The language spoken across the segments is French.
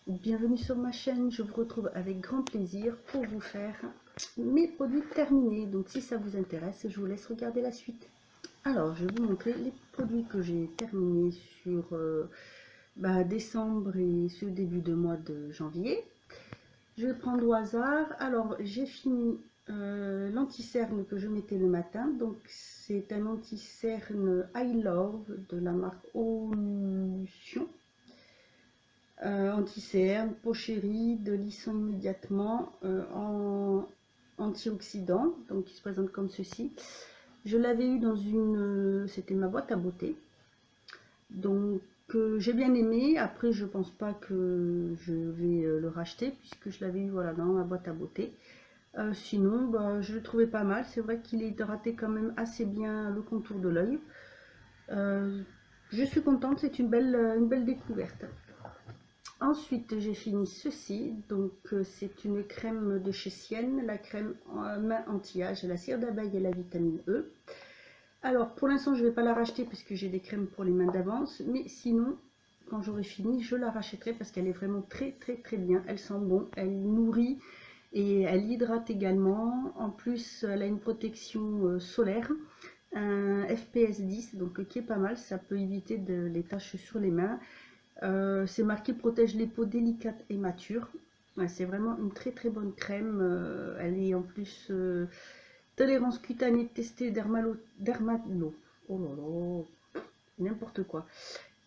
Bienvenue sur ma chaîne, je vous retrouve avec grand plaisir pour vous faire mes produits terminés. Donc si ça vous intéresse, je vous laisse regarder la suite. Alors je vais vous montrer les produits que j'ai terminés sur décembre et ce début de mois de janvier. Je vais prendre au hasard. Alors j'ai fini l'anti-cerne que je mettais le matin. Donc c'est un anti-cerne I Love de la marque Olution. Anti-cerne, peau chérie, de lissant immédiatement, en antioxydant, donc il se présente comme ceci. Je l'avais eu dans une, c'était ma boîte à beauté, donc j'ai bien aimé. Après je pense pas que je vais le racheter puisque je l'avais eu voilà dans ma boîte à beauté. Sinon je le trouvais pas mal, c'est vrai qu'il est hydraté quand même assez bien le contour de l'œil. Je suis contente, c'est une belle découverte. Ensuite, j'ai fini ceci. Donc, c'est une crème de chez Sienne, la crème main anti-âge, la cire d'abeille et la vitamine E. Alors, pour l'instant, je ne vais pas la racheter puisque j'ai des crèmes pour les mains d'avance. Mais sinon, quand j'aurai fini, je la rachèterai parce qu'elle est vraiment très bien. Elle sent bon, elle nourrit et elle hydrate également. En plus, elle a une protection solaire, un FPS 10, donc qui est pas mal. Ça peut éviter les taches sur les mains. C'est marqué protège les peaux délicates et matures. Ouais, c'est vraiment une très bonne crème. Elle est en plus tolérance cutanée testée oh là là, n'importe quoi.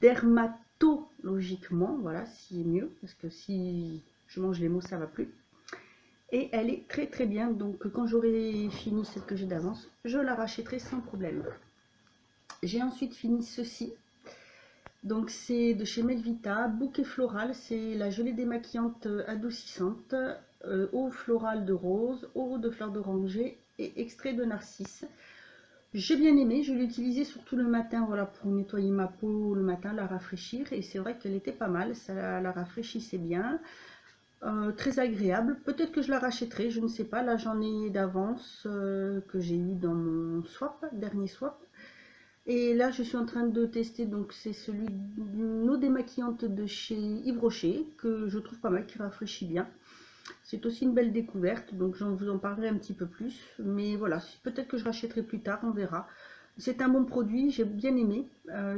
Dermatologiquement, voilà, si mieux, parce que si je mange les mots, ça va plus. Et elle est très bien. Donc quand j'aurai fini celle que j'ai d'avance, je la rachèterai sans problème. J'ai ensuite fini ceci. Donc c'est de chez Melvita, bouquet floral, c'est la gelée démaquillante adoucissante, eau florale de rose, eau de fleur d'oranger et extrait de narcisse. J'ai bien aimé, je l'ai utilisé surtout le matin, voilà, pour nettoyer ma peau le matin, la rafraîchir, et c'est vrai qu'elle était pas mal, ça la rafraîchissait bien, très agréable. Peut-être que je la rachèterai, je ne sais pas, là j'en ai d'avance que j'ai eu dans mon swap, dernier swap. Et là, je suis en train de tester, donc c'est celui d'une eau démaquillante de chez Yves Rocher, que je trouve pas mal, qui rafraîchit bien. C'est aussi une belle découverte, donc je vous en parlerai un petit peu plus. Mais voilà, peut-être que je rachèterai plus tard, on verra. C'est un bon produit, j'ai bien aimé.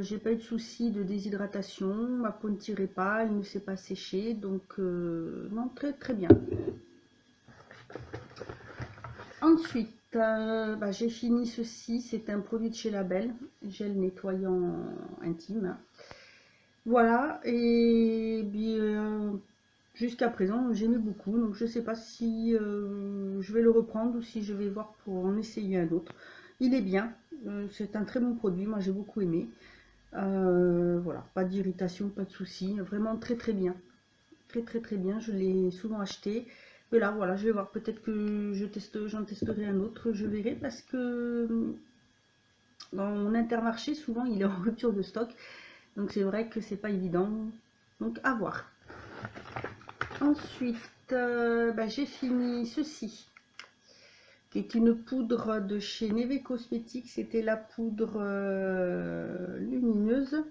J'ai pas eu de soucis de déshydratation, ma peau ne tirait pas, elle ne s'est pas séchée, donc non, très bien. Ensuite, j'ai fini ceci, c'est un produit de chez Label, gel nettoyant intime. Voilà, et bien, jusqu'à présent, j'aimais beaucoup, donc je ne sais pas si je vais le reprendre ou si je vais voir pour en essayer un autre. Il est bien, c'est un très bon produit, moi j'ai beaucoup aimé. Voilà, pas d'irritation, pas de soucis, vraiment très bien. Très bien, je l'ai souvent acheté. Mais là, voilà, je vais voir, peut-être que j'en testerai un autre, je verrai, parce que dans mon Intermarché, souvent, il est en rupture de stock. Donc c'est vrai que c'est pas évident. Donc à voir. Ensuite, j'ai fini ceci, qui est une poudre de chez Neve Cosmetics. C'était la poudre lumineuse.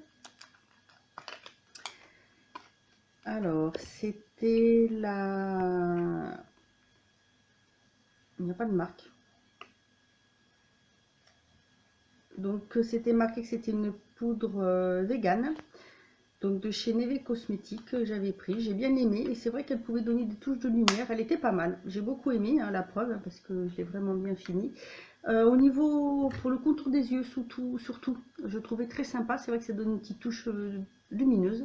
Alors, c'était la... Il n'y a pas de marque. Donc c'était marqué que c'était une poudre vegan. Donc de chez Neve Cosmetics, j'avais pris, j'ai bien aimé, et c'est vrai qu'elle pouvait donner des touches de lumière, elle était pas mal, j'ai beaucoup aimé, hein, la preuve, parce que je l'ai vraiment bien fini. Au niveau, pour le contour des yeux, surtout, je trouvais très sympa, c'est vrai que ça donne une petite touche lumineuse.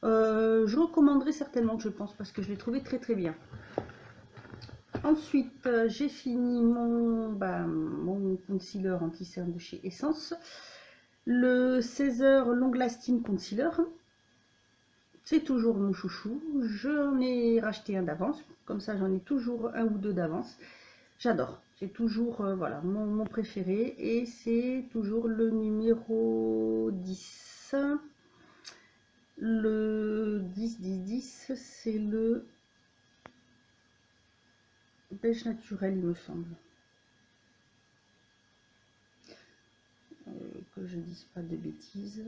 Je recommanderais certainement, je pense, parce que je l'ai trouvé très bien. Ensuite, j'ai fini mon concealer anti-cerne de chez Essence, le 16h Long Lasting Concealer. C'est toujours mon chouchou, j'en ai racheté un d'avance, comme ça j'en ai toujours un ou deux d'avance. J'adore, c'est toujours voilà, mon préféré, et c'est toujours le numéro 10. Le 10, c'est le beige naturel, il me semble. Que je dise pas de bêtises.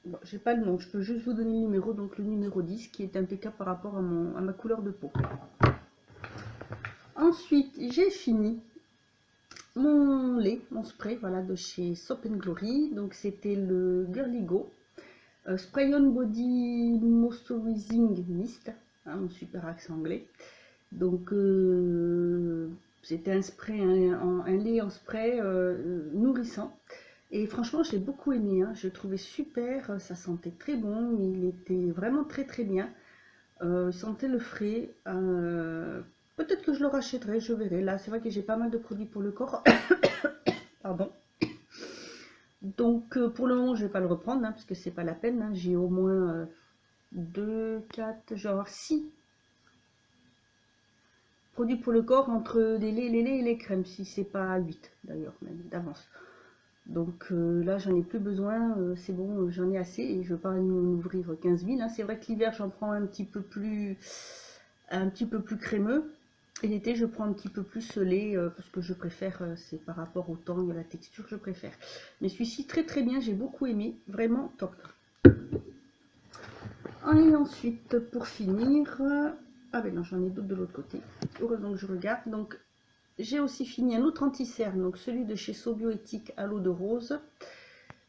Bon, j'ai pas le nom, je peux juste vous donner le numéro, donc le numéro 10 qui est impeccable par rapport à ma couleur de peau. Ensuite, j'ai fini mon lait, mon spray, voilà, de chez Soap & Glory. Donc c'était le Girly Go Spray On Body Moisturizing Mist, hein, mon super accent anglais. Donc c'était un spray, un lait en spray nourrissant. Et franchement, je l'ai beaucoup aimé, hein. Je le trouvais super, ça sentait très bon, il était vraiment très très bien. Il sentait le frais. Peut-être que je le rachèterai, je verrai. Là, c'est vrai que j'ai pas mal de produits pour le corps. Pardon. Donc pour le moment, je vais pas le reprendre, hein, parce que c'est pas la peine, hein. J'ai au moins 2, 4, genre 6 produits pour le corps entre les laits et les crèmes, si c'est pas 8 d'ailleurs, même d'avance. Donc là, j'en ai plus besoin, c'est bon, j'en ai assez et je ne veux pas en ouvrir 15 000. Hein. C'est vrai que l'hiver, j'en prends un petit peu plus crémeux. Et l'été, je prends un petit peu plus lait parce que je préfère, c'est par rapport au temps et à la texture, je préfère. Mais celui-ci, très très bien, j'ai beaucoup aimé, vraiment top. Et ensuite, pour finir, ah ben non, j'en ai d'autres de l'autre côté. Heureusement que je regarde. Donc, j'ai aussi fini un autre anti-cerne, donc celui de chez Sobioéthique à l'eau de rose.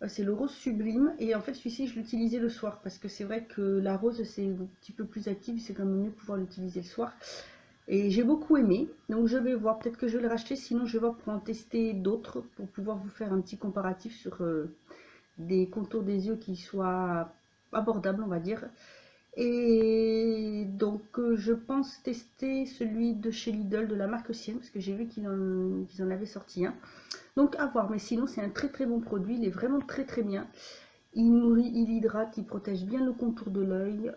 C'est le rose sublime. Et en fait, celui-ci, je l'utilisais le soir parce que c'est vrai que la rose, c'est un petit peu plus active. C'est quand même mieux de pouvoir l'utiliser le soir. Et j'ai beaucoup aimé. Donc, je vais voir. Peut-être que je vais le racheter. Sinon, je vais voir pour en tester d'autres pour pouvoir vous faire un petit comparatif sur des contours des yeux qui soient abordables, on va dire. Et donc je pense tester celui de chez Lidl de la marque Sienne parce que j'ai vu qu'ils en avaient sorti un. Donc à voir, mais sinon c'est un très très bon produit, il est vraiment très très bien. Il nourrit, il hydrate, il protège bien le contour de l'œil.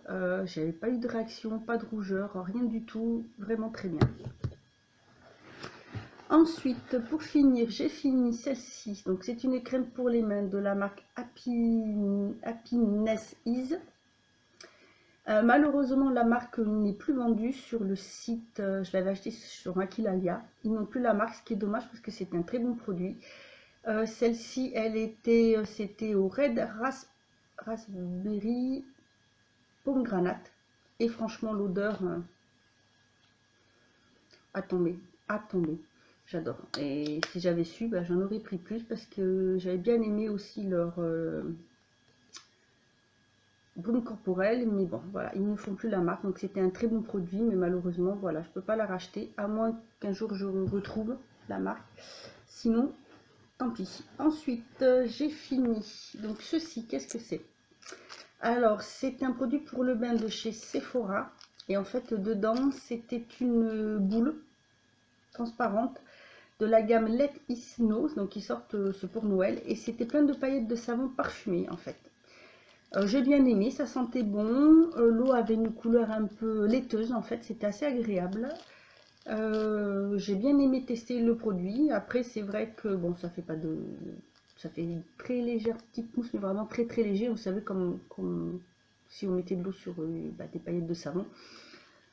J'avais pas eu de réaction, pas de rougeur, rien du tout, vraiment très bien. Ensuite, pour finir, j'ai fini celle-ci. Donc c'est une crème pour les mains de la marque Happiness Ease. Malheureusement, la marque n'est plus vendue sur le site. Je l'avais acheté sur Maquilalia. Ils n'ont plus la marque, ce qui est dommage parce que c'est un très bon produit. Celle-ci, c'était au Red Raspberry Pomegranate. Et franchement, l'odeur a tombé, J'adore. Et si j'avais su, bah, j'en aurais pris plus parce que j'avais bien aimé aussi leur baume corporel, mais bon, voilà, ils ne font plus la marque, donc c'était un très bon produit, mais malheureusement, voilà, je peux pas la racheter, à moins qu'un jour je retrouve la marque, sinon, tant pis. Ensuite, j'ai fini, donc ceci, qu'est-ce que c'est? Alors, c'est un produit pour le bain de chez Sephora, et en fait, dedans, c'était une boule transparente de la gamme Let It Snow, donc qui sortent, c'est pour Noël, et c'était plein de paillettes de savon parfumé, en fait. J'ai bien aimé, ça sentait bon. L'eau avait une couleur un peu laiteuse en fait, c'était assez agréable. J'ai bien aimé tester le produit. Après, c'est vrai que bon, ça fait pas de, ça fait une très légère petite mousse, mais vraiment très très léger. Vous savez, comme si on mettait de l'eau sur des paillettes de savon.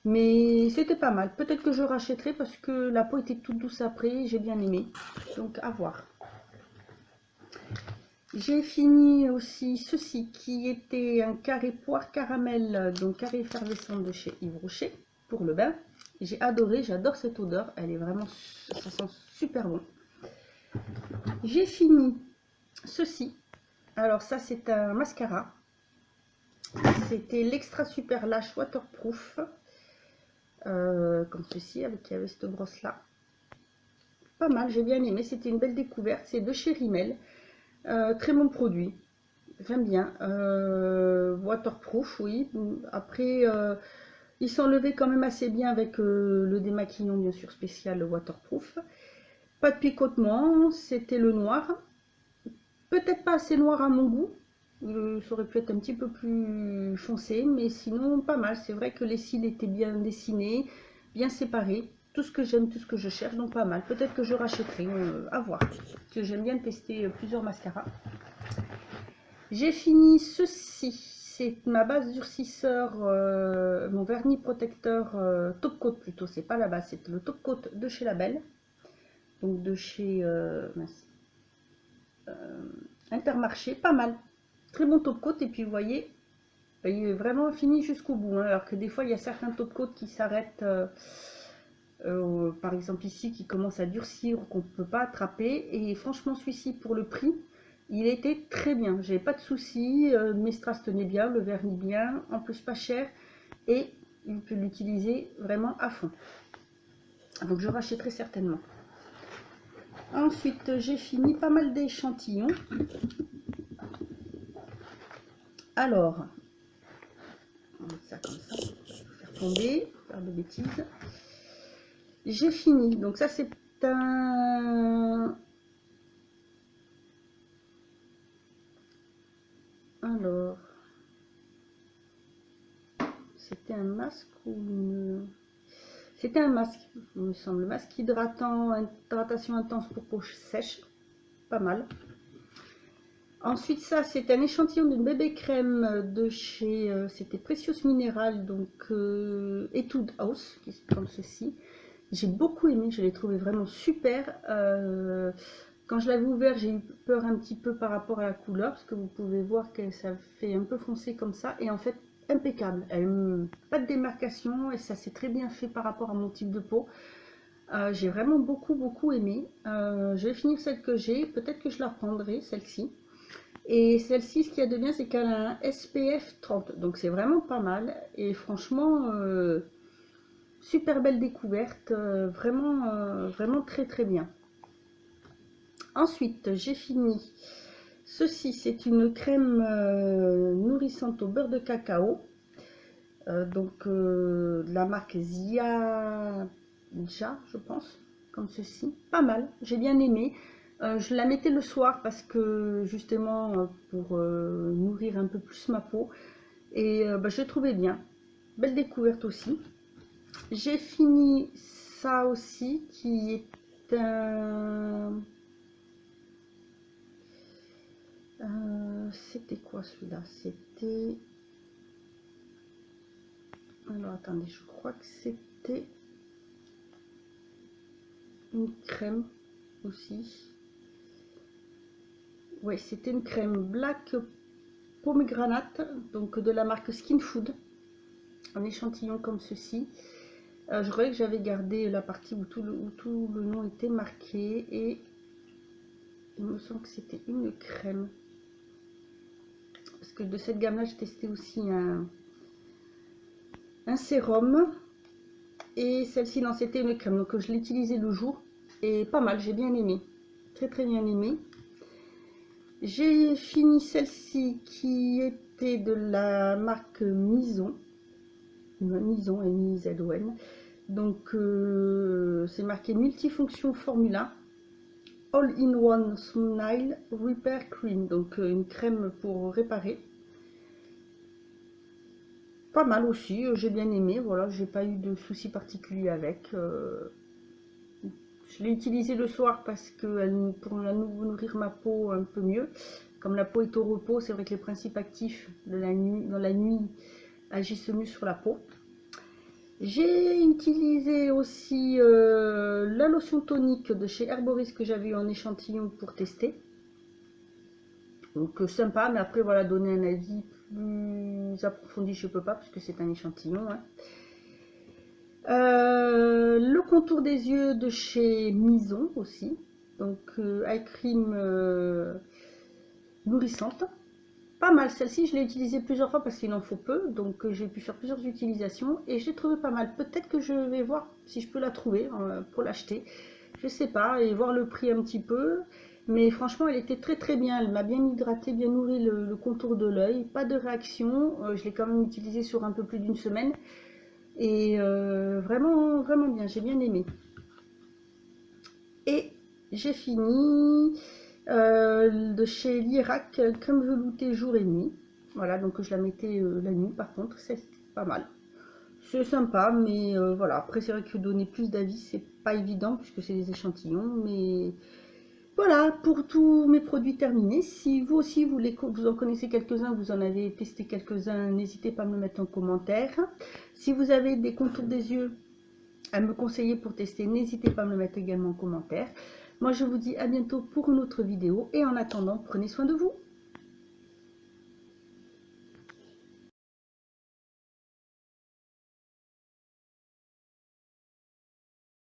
Mais c'était pas mal. Peut-être que je rachèterai parce que la peau était toute douce après. J'ai bien aimé. Donc à voir. J'ai fini aussi ceci qui était un carré poire caramel, donc carré effervescent de chez Yves Rocher pour le bain. J'ai adoré, j'adore cette odeur, elle est vraiment, ça sent super bon. J'ai fini ceci. Alors ça c'est un mascara. C'était l'extra super lash waterproof. Comme ceci, avec cette brosse là. Pas mal, j'ai bien aimé, c'était une belle découverte. C'est de chez Rimmel. Très bon produit. J'aime bien. Waterproof, oui. Après, ils sont levés quand même assez bien avec le démaquillant, bien sûr, spécial waterproof. Pas de picotement, c'était le noir. Peut-être pas assez noir à mon goût. Ça aurait pu être un petit peu plus foncé, mais sinon, pas mal. C'est vrai que les cils étaient bien dessinés, bien séparés. Tout ce que j'aime, tout ce que je cherche, donc pas mal. Peut-être que je rachèterai, à voir. Parce que j'aime bien tester plusieurs mascaras. J'ai fini ceci, c'est ma base durcisseur, mon vernis protecteur top coat plutôt, c'est pas la base, c'est le top coat de chez Label, donc de chez Intermarché, pas mal, Très bon top coat, et puis vous voyez, il est vraiment fini jusqu'au bout, hein, alors que des fois il y a certains top coat qui s'arrêtent, par exemple ici, qui commence à durcir ou qu'on ne peut pas attraper. Et franchement, celui-ci, pour le prix, il était très bien. J'avais pas de soucis, mes strass tenaient bien, le vernis bien, en plus pas cher, et il peut l'utiliser vraiment à fond. Donc je rachèterai certainement. Ensuite, j'ai fini pas mal d'échantillons. Alors, on va mettre ça comme ça, faire tomber, faire de bêtises. J'ai fini. Donc ça, c'est un... Alors, c'était un masque ou une... C'était un masque, il me semble. Masque hydratant, hydratation intense pour peau sèche. Pas mal. Ensuite, ça, c'est un échantillon d'une bébé crème de chez... c'était Precious Mineral, donc Etude House, qui est comme ceci. J'ai beaucoup aimé, je l'ai trouvé vraiment super. Quand je l'avais ouvert, j'ai eu peur un petit peu par rapport à la couleur, parce que vous pouvez voir que ça fait un peu foncé comme ça. Et en fait, impeccable. Pas de démarcation, et ça s'est très bien fait par rapport à mon type de peau. J'ai vraiment beaucoup aimé. Je vais finir celle que j'ai, peut-être que je la reprendrai, celle-ci. Et celle-ci, ce qu'il y a de bien, c'est qu'elle a un SPF 30, donc c'est vraiment pas mal. Et franchement, super belle découverte, vraiment très bien. Ensuite, j'ai fini. Ceci, c'est une crème nourrissante au beurre de cacao. De la marque Zia, je pense, comme ceci. Pas mal, j'ai bien aimé. Je la mettais le soir parce que justement pour nourrir un peu plus ma peau. Et je trouvais bien. Belle découverte aussi. J'ai fini ça aussi qui est un... c'était quoi celui-là? C'était... Alors attendez, je crois que c'était une crème aussi. Ouais, c'était une crème Black Pomegranate, donc de la marque Skin Food. Un échantillon comme ceci. Je croyais que j'avais gardé la partie où tout le nom était marqué, et il me semble que c'était une crème. Parce que de cette gamme là, j'ai testé aussi un sérum, et celle-ci, non, c'était une crème, donc je l'ai utilisée le jour, et pas mal, j'ai bien aimé, très bien aimé. J'ai fini celle-ci qui était de la marque Mizon, M-I-Z-O-N, donc c'est marqué multifonction formula all-in-one smile repair cream, donc une crème pour réparer. Pas mal aussi, j'ai bien aimé, voilà, j'ai pas eu de soucis particuliers avec. Je l'ai utilisé le soir parce que pour nourrir ma peau un peu mieux. Comme la peau est au repos, c'est vrai que les principes actifs de dans la nuit agissent mieux sur la peau. J'ai utilisé aussi la lotion tonique de chez Herboris que j'avais eu en échantillon pour tester. Donc sympa, mais après voilà, donner un avis plus approfondi, je peux pas parce que c'est un échantillon. Hein. Le contour des yeux de chez Mizon aussi, donc eye cream nourrissante. Pas mal, celle-ci je l'ai utilisée plusieurs fois parce qu'il en faut peu, donc j'ai pu faire plusieurs utilisations et j'ai trouvé pas mal. Peut-être que je vais voir si je peux la trouver pour l'acheter, je sais pas, et voir le prix un petit peu. Mais franchement, elle était très bien, elle m'a bien hydraté, bien nourri le contour de l'œil, pas de réaction. Je l'ai quand même utilisé sur un peu plus d'une semaine. Et vraiment bien, j'ai bien aimé. Et j'ai fini de chez Lirac, crème veloutée jour et nuit. Voilà, donc je la mettais la nuit, par contre, c'est pas mal. C'est sympa, mais voilà, après c'est vrai que donner plus d'avis, c'est pas évident, puisque c'est des échantillons, mais... Voilà, pour tous mes produits terminés. Si vous aussi vous en connaissez quelques-uns, vous en avez testé quelques-uns, n'hésitez pas à me le mettre en commentaire. Si vous avez des contours des yeux à me conseiller pour tester, n'hésitez pas à me le mettre également en commentaire. Moi je vous dis à bientôt pour une autre vidéo, et en attendant, prenez soin de vous.